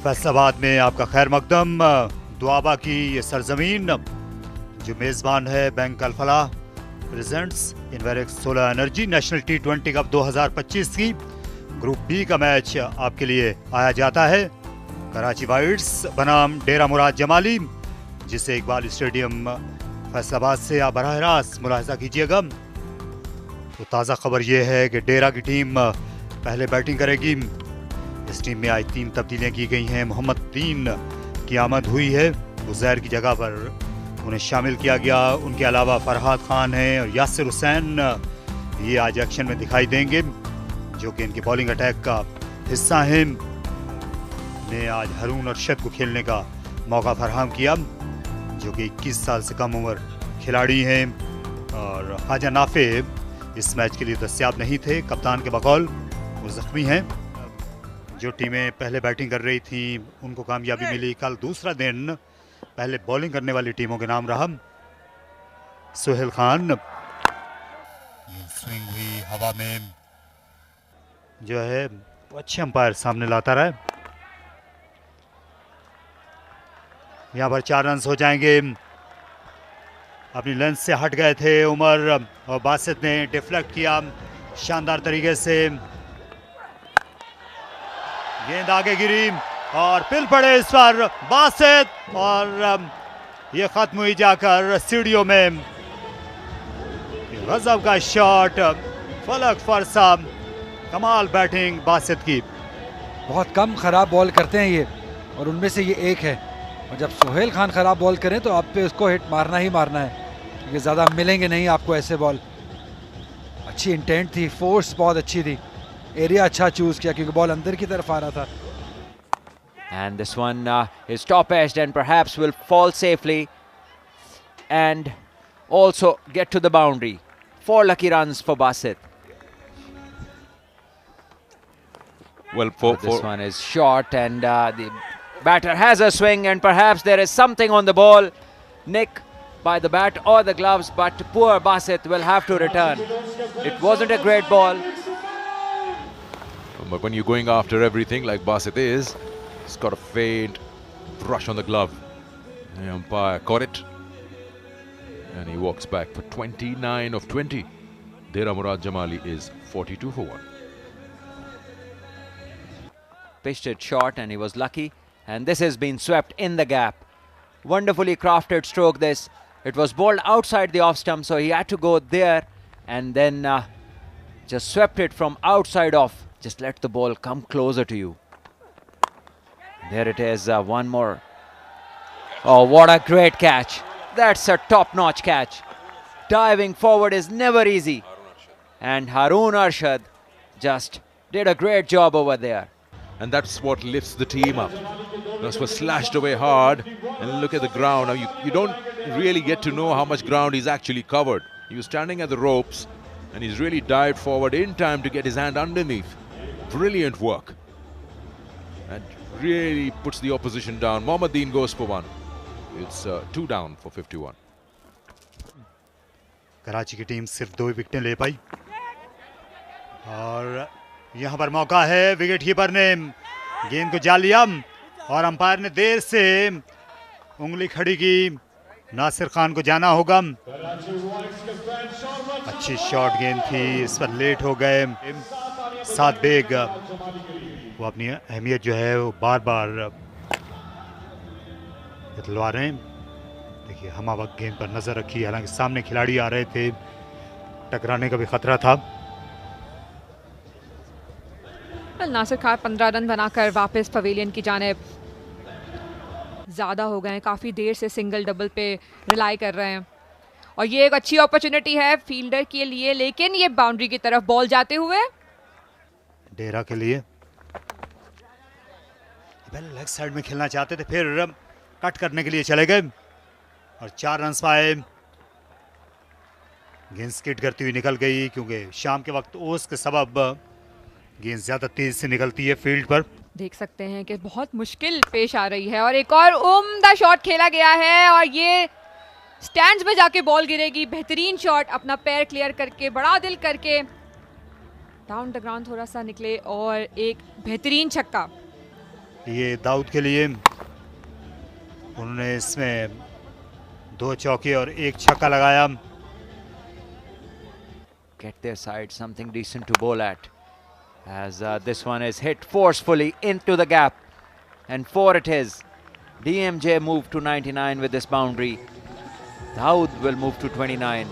फैसलाबाद में आपका खैर मकदम। दुआबा की ये सरजमीन जो मेज़बान है bank Alfalah presents Inverex solar energy national T20 cup 2025 की ग्रुप बी का मैच आपके लिए आया जाता है कराची वाइट्स बनाम डेरा मुराद जमाली, जिसे इकबाल स्टेडियम फैसलाबाद से आप बराह रास्त मुलाहिजा कीजिएगा। तो ताज़ा खबर यह है कि डेरा की टीम पहले बैटिंग करेगी। इस टीम में आज 3 तब्दीलियां की गई हैं। मोहम्मद दीन की आमद हुई है, उज़ैर की जगह पर उन्हें शामिल किया गया। उनके अलावा फरहाद खान हैं और यासिर हुसैन ये आज एक्शन में दिखाई देंगे, जो कि इनके बॉलिंग अटैक का हिस्सा हैं। ने आज हारून अरशद को खेलने का मौका फराहम किया, जो कि 21 साल से कम उम्र खिलाड़ी हैं। और ख्वाजा नाफे इस मैच के लिए दस्तियाब नहीं थे, कप्तान के बकौल वो ज़ख्मी हैं। जो टीमें पहले बैटिंग कर रही थी उनको कामयाबी मिली। कल दूसरा दिन पहले बॉलिंग करने वाली टीमों के नाम रहा। सुहेल खान स्विंग हुई हवा में जो है अच्छे अंपायर सामने लाता रहा। यहाँ पर 4 रन हो जाएंगे। अपनी लेंथ से हट गए थे उमर और बासित ने डिफ्लेक्ट किया शानदार तरीके से। गेंद आगे गिरी और पिल पड़े इस पर बासित और ये खत्म हुई जाकर सीढ़ियों में। गजब का शॉट, फलक फरसा, कमाल बैटिंग बासित की। बहुत कम खराब बॉल करते हैं ये, और उनमें से ये एक है। और जब सुहेल खान खराब बॉल करें तो आप पे उसको हिट मारना ही मारना है, क्योंकि ज़्यादा मिलेंगे नहीं आपको ऐसे बॉल। अच्छी इंटेंट थी, फोर्स बहुत अच्छी थी, एरिया अच्छा चूज किया क्योंकि बॉल अंदर की तरफ आ रहा था। And this one is top edged and perhaps will fall safely and also get to the boundary. 4 lucky runs for Basit. Well, this one is short and the batter has a swing and perhaps there is something on the ball. Nick by the bat or the gloves, but poor Basit will have to return. It wasn't a great ball. But when you're going after everything like Basit is, he's got a faint brush on the glove. The umpire caught it. And he walks back for 29 of 20. Dera Murad Jamali is 42 for 1. Pitched it short and he was lucky. And this has been swept in the gap. Wonderfully crafted stroke this. It was bowled outside the off stump, so he had to go there and then just swept it from outside off. Just let the ball come closer to you. There it is, one more. Oh, what a great catch. That's a top-notch catch. Diving forward is never easy. And Haroon Arshad just did a great job over there. And that's what lifts the team up. This was slashed away hard. And look at the ground. Now you don't really get to know how much ground he's actually covered. He was standing at the ropes and he's really dived forward in time to get his hand underneath. Brilliant work. And really puts the opposition down. Mohammad Deen goes for 1. It's 2 down for 51. Karachi की team सिर्फ 2 विकेटें ले पाई और यहाँ पर मौका है। Wicket keeper ने गेंद को जा लिया और अंपायर ने देर से उंगली खड़ी की। नासिर खान को जाना होगा। अच्छी शॉट गेंद थी, इस पर लेट हो गए। साद बेग वो अपनी अहमियत जो है वो बार बार बतलवा रहे हैं। देखिए हमा वक्त गेंद पर नजर रखी, हालांकि सामने खिलाड़ी आ रहे थे, टकराने का भी खतरा था। नासिर खान 15 रन बनाकर वापस पवेलियन की जानिब ज़्यादा हो गए हैं। काफ़ी देर से सिंगल डबल पे रिलाई कर रहे हैं और ये एक अच्छी अपॉर्चुनिटी है फील्डर के लिए, लेकिन ये बाउंड्री की तरफ बॉल जाते हुए डेरा के लिए पहले लेग साइड में खेलना चाहते थे, फिर कट करने के लिए चले गए और 4 रन पाए। गेंद स्किड करती हुई निकल गई क्योंकि शाम के वक्त ओस के सबब गेंद ज्यादा तेज से निकलती है फील्ड पर। देख सकते हैं कि बहुत मुश्किल पेश आ रही है और एक और उम्दा शॉट खेला गया है और ये स्टैंड्स में जाके बॉल गिरेगी। बेहतरीन शॉट, अपना पैर क्लियर करके बड़ा दिल करके डाउन द ग्राउंड थोड़ा सा निकले और एक बेहतरीन छक्का। ये दाऊद के लिए। उन्होंने इसमें 2 चौके और 1 छक्का लगाया। Get their side something decent to bowl at, as this one is hit forcefully into the gap, and 4 it is. DMJ moved to 99 with this boundary. Dawood will move to 29.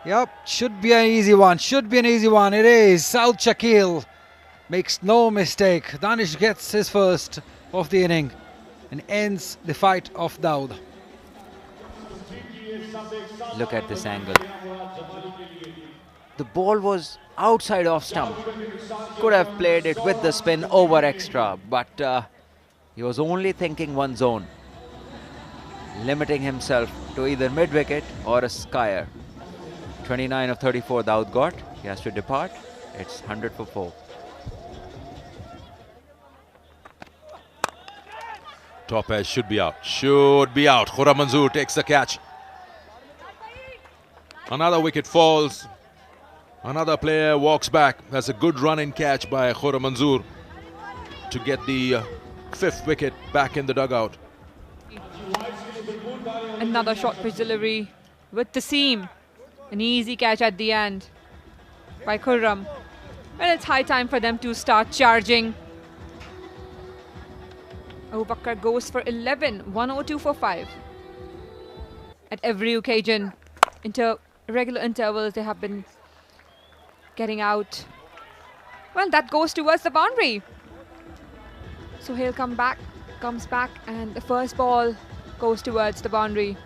Yep, should be an easy one. Should be an easy one. It is. South Shakil makes no mistake. Danish gets his first of the inning and ends the fight of Dawood. Look at this angle. The ball was outside off stump. Could have played it with the spin over extra, but he was only thinking one zone, limiting himself to either mid-wicket or a skyer. 29 of 34 Dawood got. He has to depart. It's 100 for 4. Top edge should be out. Should be out. Khurram Manzoor takes the catch. Another wicket falls. Another player walks back. That's a good run and catch by Khurram Manzoor to get the 5th wicket back in the dugout. Another short pitch delivery with the seam. An easy catch at the end by Khurram. Well, it's high time for them to start charging. Abu Bakr goes for 11, 102 for 5. At every occasion, regular intervals, they have been getting out. Well, that goes towards the boundary. So he'll comes back, and the first ball goes towards the boundary.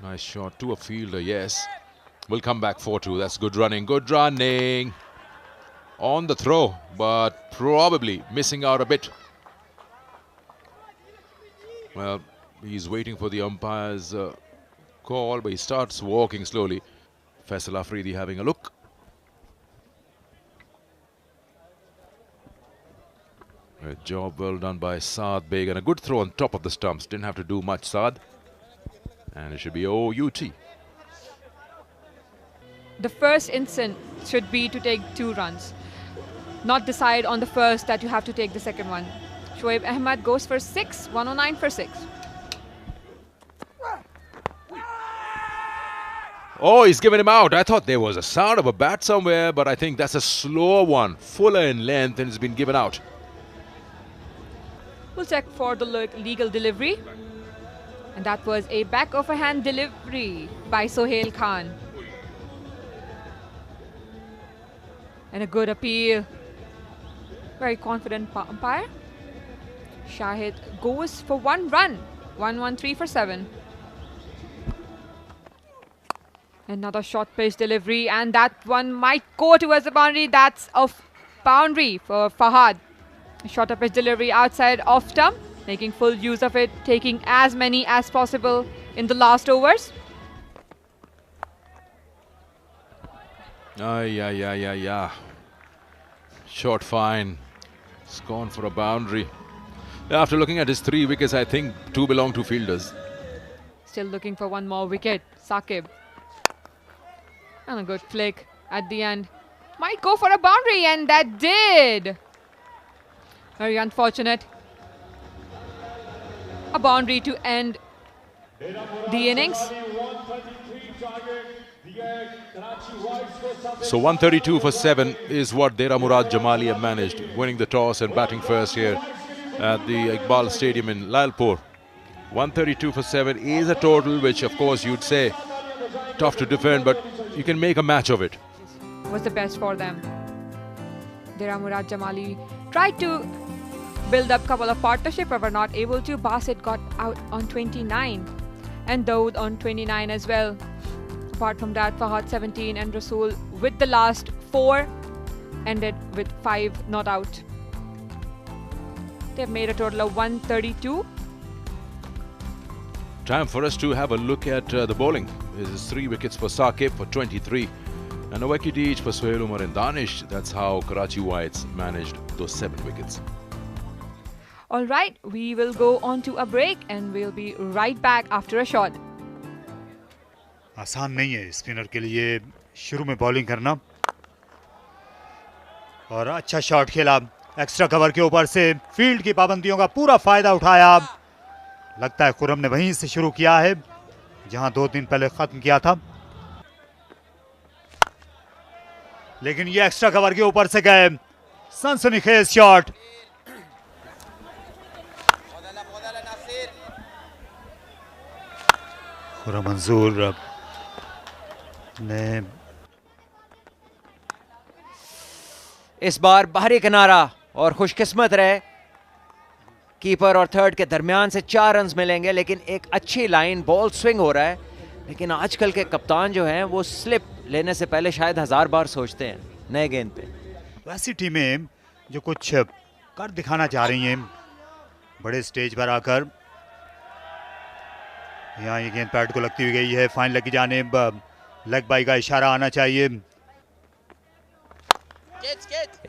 Nice shot to a fielder, yes. Will come back 4-2. That's good running. Good running. On the throw, but probably missing out a bit. Well, he's waiting for the umpire's call, but he starts walking slowly. Faisal Afridi having a look. A job well done by Saad Beg, and a good throw on top of the stumps. Didn't have to do much, Saad. And it should be OUT. The first instant should be to take 2 runs. Not decide on the first that you have to take the second one. Shoaib Ahmed goes for 6, 109 for 6. Oh, he's given him out. I thought there was a sound of a bat somewhere, but I think that's a slower one. Fuller in length, and it's been given out. We'll check for the legal delivery. And that was a back of a hand delivery by Sohail Khan. And a good appeal. Very confident umpire. Shahid goes for 1 run. 113 for 7. Another short pitch delivery, and that one might go towards the boundary. That's a boundary for Fahad. A shorter pitch delivery outside off stump, making full use of it, taking as many as possible in the last overs. Yeah. Short fine. It's gone for a boundary. After looking at his 3 wickets, I think 2 belong to fielders. Still looking for 1 more wicket. Saqib. And a good flick at the end. Might go for a boundary, and that did. Very unfortunate. A boundary to end the innings. So 132 for 7 is what Dera Murad Jamali have managed, winning the toss and batting first here at the Iqbal Stadium in Lalpur. 132 for 7 is a total which, of course, you'd say tough to defend, but you can make a match of it. Was the best for them. Dera Murad Jamali tried to build up a couple of partnership, but were not able to. Basit got out on 29 and Dawood on 29 as well. Apart from that, Fahad 17 and Rasool with the last 4 ended with 5 not out. They've made a total of 132. Time for us to have a look at the bowling. This is 3 wickets for Saqib for 23 and a wicket each for Sohail Umar and Danish. That's how Karachi Whites managed those 7 wickets. All right, we will go on to a break and we'll be right back after a shot. आसान नहीं है spinner के लिए शुरू में bowling करना। और अच्छा शॉट खेला एक्स्ट्रा कवर के ऊपर से, फील्ड की पाबंदियों का पूरा फायदा उठाया। लगता है खुर्रम ने वहीं से शुरू किया है जहां 2 दिन पहले खत्म किया था, लेकिन ये एक्स्ट्रा कवर के ऊपर से गए, सनसनीखेज शॉट। खुर्रम मंजूर ने इस बार बाहरी किनारा और खुशकिस्मत रहे, कीपर और थर्ड के दरमियान से 4 रन्स मिलेंगे, लेकिन एक अच्छी लाइन, बॉल स्विंग हो रहा है। लेकिन आजकल के कप्तान जो हैं वो स्लिप लेने से पहले शायद 1000 बार सोचते हैं नए गेंद पे। वैसी टीमें जो कुछ कर दिखाना चाह रही हैं बड़े स्टेज पर आकर, यहाँ ये गेंद पैड को लगती हुई गई है, फाइन लगी जानिब, लेग बाई का इशारा आना चाहिए।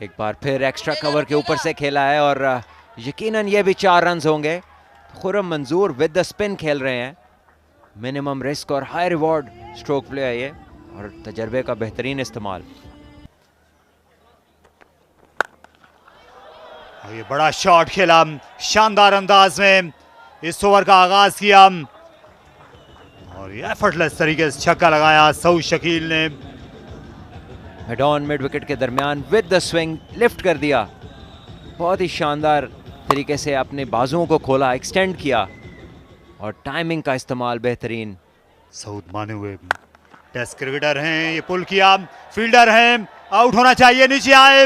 एक बार फिर एक्स्ट्रा कवर के ऊपर से खेला है और यकीनन ये भी 4 रन्स होंगे। खुर्रम मंजूर विद द स्पिन खेल रहे हैं, मिनिमम रिस्क और हाई रिवॉर्ड स्ट्रोक प्ले है ये, और तजर्बे का बेहतरीन इस्तेमाल। ये बड़ा शॉट खेला, शानदार अंदाज में इस ओवर का आगाज किया और ये एफर्टलेस तरीके से छक्का लगाया सऊद शकील ने। मिड ऑन मिड विकेट के दरमियान विद द स्विंग लिफ्ट कर दिया, बहुत ही शानदार तरीके से अपने बाजुओं को खोला, एक्सटेंड किया और टाइमिंग का इस्तेमाल बेहतरीन। सऊद माने हुए टेस्ट क्रिकेटर हैं, ये पुल किया, फील्डर हैं, आउट होना चाहिए, नीचे आए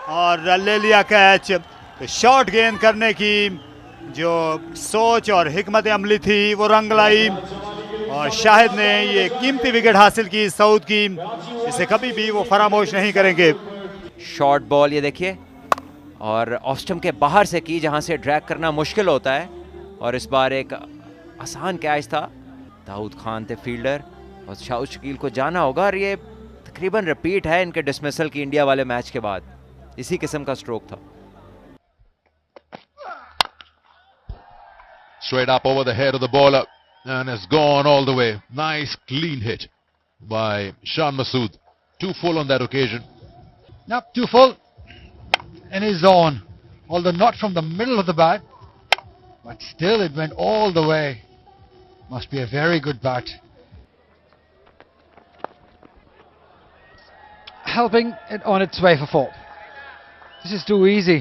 और ले लिया कैच। तो शॉर्ट गेंद करने की जो सोच और हिकमत अमली थी वो रंग लाई और शाहिद ने ये कीमती विकेट हासिल की सऊद की, इसे कभी भी वो फरामोश नहीं करेंगे। शॉर्ट बॉल ये देखिए, और ऑफ स्टंप के बाहर से की, जहां से ड्रैग करना मुश्किल होता है, और इस बार एक आसान कैच था। दाऊद खान थे फील्डर और सऊद शकील को जाना होगा, और ये तकरीबन रिपीट है इनके डिसमिसल की इंडिया वाले मैच के बाद, इसी किस्म का स्ट्रोक था। Straight up over the head of the bowler and has gone all the way. Nice clean hit by Shan Masood. 2 full on that occasion. Yep, 2 full in his zone, although not from the middle of the bat, but still it went all the way. Must be a very good bat. Helping it on its way for 4. This is too easy.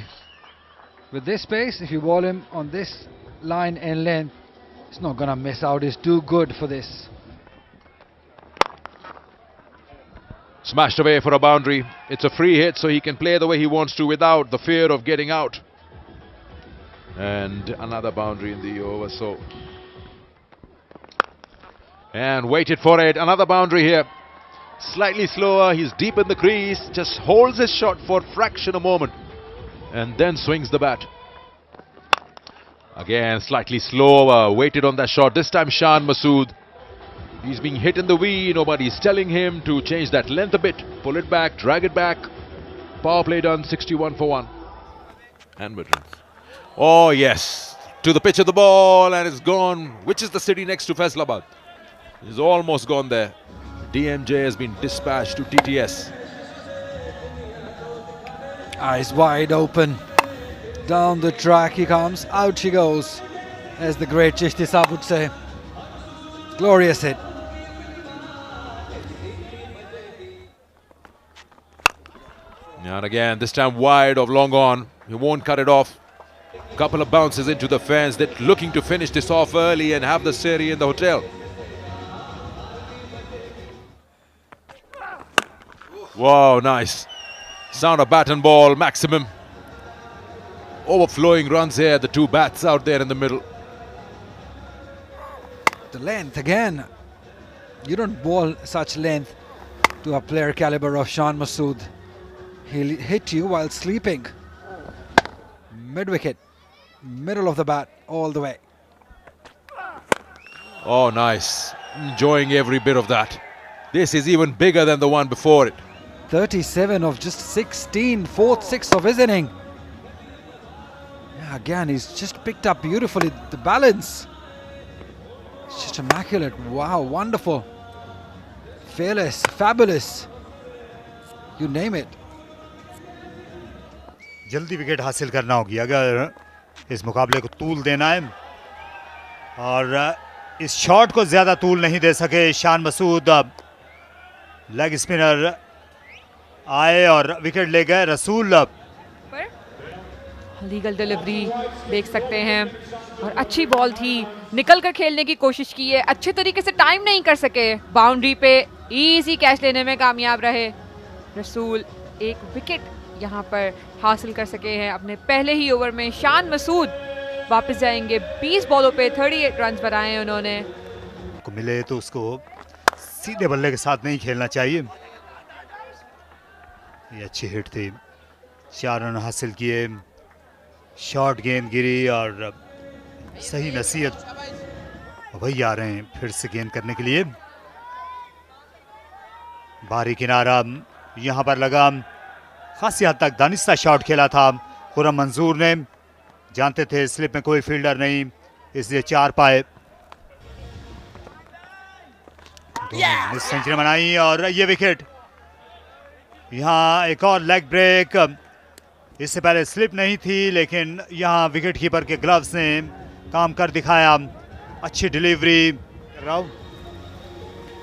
With this pace, if you ball him on this line and length, he's not gonna miss out. He's too good for this. Smashed away for a boundary. It's a free hit, so he can play the way he wants to without the fear of getting out. And another boundary in the over, so. And waited for it. Another boundary here. Slightly slower. He's deep in the crease. Just holds his shot for a fraction of a moment. And then swings the bat. Again, slightly slower. Waited on that shot. This time, Shan Masood. He's being hit in the V. Nobody's telling him to change that length a bit. Pull it back, drag it back. Power play done, 61 for 1. And mid-runs. Oh, yes. To the pitch of the ball, and it's gone. Which is the city next to Faisalabad? He's almost gone there. DMJ has been dispatched to TTS. Eyes wide open. Down the track he comes. Out she goes, as the great Chishti Saab would say. Glorious hit. And again, this time wide of long on. He won't cut it off. Couple of bounces into the fence. They're looking to finish this off early and have the series in the hotel. Wow, nice. Sound of bat and ball, maximum. Overflowing runs here, the two bats out there in the middle. The length again. You don't bowl such length to a player caliber of Shan Masood. He'll hit you while sleeping. Mid wicket, middle of the bat, all the way. Oh, nice. Enjoying every bit of that. This is even bigger than the one before it. 37 of just 16, fourth, 6 of his inning. Yeah, again, he's just picked up beautifully the balance. It's just immaculate. Wow, wonderful. fearless, fabulous, you name it. जल्दी wicket हासिल करना होगी अगर इस मुकाबले को तूल देना है, और इस शॉट को ज्यादा तूल नहीं दे सके शान मसूद। लेग स्पिनर आए और विकेट ले गए। रसूल लीगल डिलीवरी देख सकते हैं, और अच्छी बॉल थी, निकल कर खेलने की कोशिश की है, अच्छे तरीके से टाइम नहीं कर सके, बाउंड्री पे इजी कैच लेने में कामयाब रहे। रसूल एक विकेट यहाँ पर हासिल कर सके हैं अपने पहले ही ओवर में। शान मसूद वापस जाएंगे, 20 बॉलों पे 38 रन बनाए उन्होंने। को मिले तो उसको सीधे बल्ले के साथ नहीं खेलना चाहिए। ये अच्छी हिट थी, 4 रन हासिल किए, शॉर्ट गेंद गिरी और सही नसीहत। वही आ रहे हैं फिर से गेंद करने के लिए। बारी किनारा यहां पर लगा, खासी हद तक दानिस्ता शॉट खेला था खुर्रम मंजूर ने। जानते थे स्लिप में कोई फील्डर नहीं, इसलिए 4 पाए। सेंचुरी बनाई और ये विकेट। यहाँ एक और लेग ब्रेक, इससे पहले स्लिप नहीं थी, लेकिन यहाँ विकेट कीपर के ग्लव्स ने काम कर दिखाया। अच्छी डिलीवरी।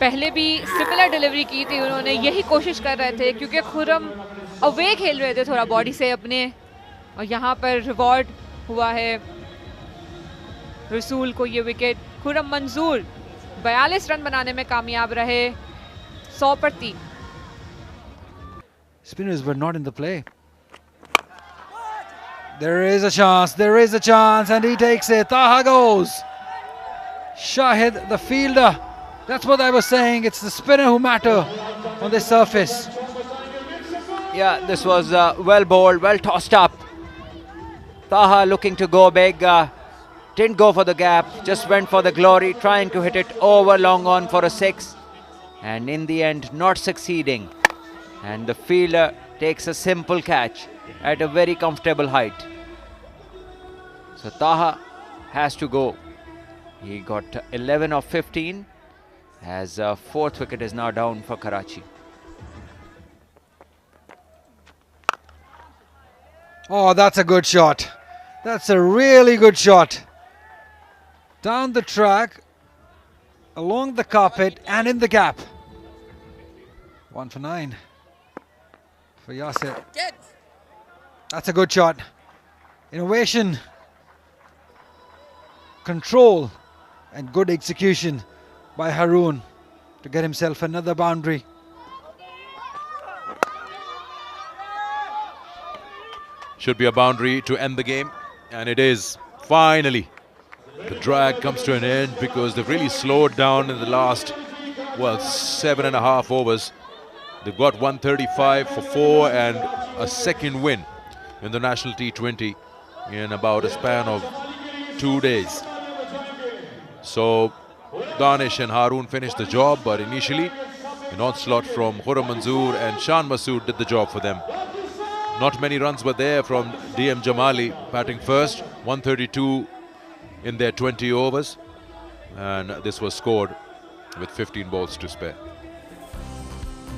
पहले भी सिमिलर डिलीवरी की थी उन्होंने, यही कोशिश कर रहे थे क्योंकि खुर्रम अवे खेल रहे थे थोड़ा बॉडी से अपने, और यहाँ पर रिवॉर्ड हुआ है रसूल को ये विकेट। खुर्रम मंजूर 42 रन बनाने में कामयाब रहे, 100 पर 3। Spinners were not in the play. There is a chance, there is a chance, and he takes it. Taha goes. Shahid, the fielder. That's what I was saying. It's the spinner who matter on this surface. Yeah, this was well bowled, well tossed up. Taha looking to go big. Didn't go for the gap, just went for the glory, trying to hit it over long on for a 6. And in the end, not succeeding. And the fielder takes a simple catch at a very comfortable height. So Taha has to go. He got 11 of 15 as 4th wicket is now down for Karachi. Oh, that's a good shot. That's a really good shot. Down the track, along the carpet and in the gap. 1 for 9 for Yasir. That's a good shot. Innovation, control and good execution by Haroon to get himself another boundary. Should be a boundary to end the game, and it is. Finally, the drag comes to an end because they've really slowed down in the last, well, 7.5 overs. They've got 135 for 4 and a second win in the National T20 in about a span of 2 days. So Danish and Haroon finished the job, but initially an onslaught from Khurram Manzoor and Shan Masood did the job for them. Not many runs were there from DM Jamali batting first, 132 in their 20 overs, and this was scored with 15 balls to spare.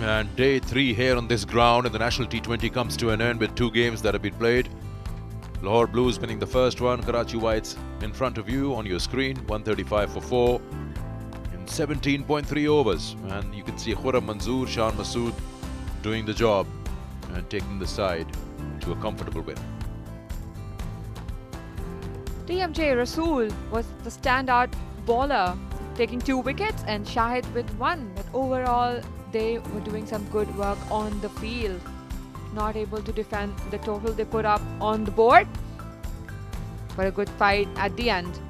And day 3 here on this ground in the National T20 comes to an end with 2 games that have been played. Lahore Blues winning the first one, Karachi Whites in front of you on your screen, 135 for 4 in 17.3 overs. And you can see Khurram Manzoor, Shan Masood doing the job and taking the side to a comfortable win. DMJ Rasool was the standout bowler, taking 2 wickets, and Shahid with 1. But overall, they were doing some good work on the field. Not able to defend the total they put up on the board, but a good fight at the end.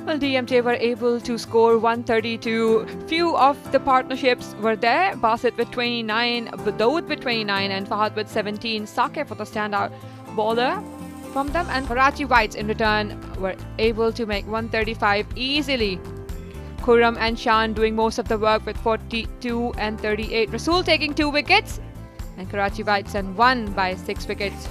Well, DMJ were able to score 132. Few of the partnerships were there. Basit with 29, Dawood with 29, and Fahad with 17. Saqib for the standout bowler from them, and Karachi Whites in return were able to make 135 easily. Khurram and Shan doing most of the work with 42 and 38. Rasool taking 2 wickets, and Karachi Whites and won by 6 wickets.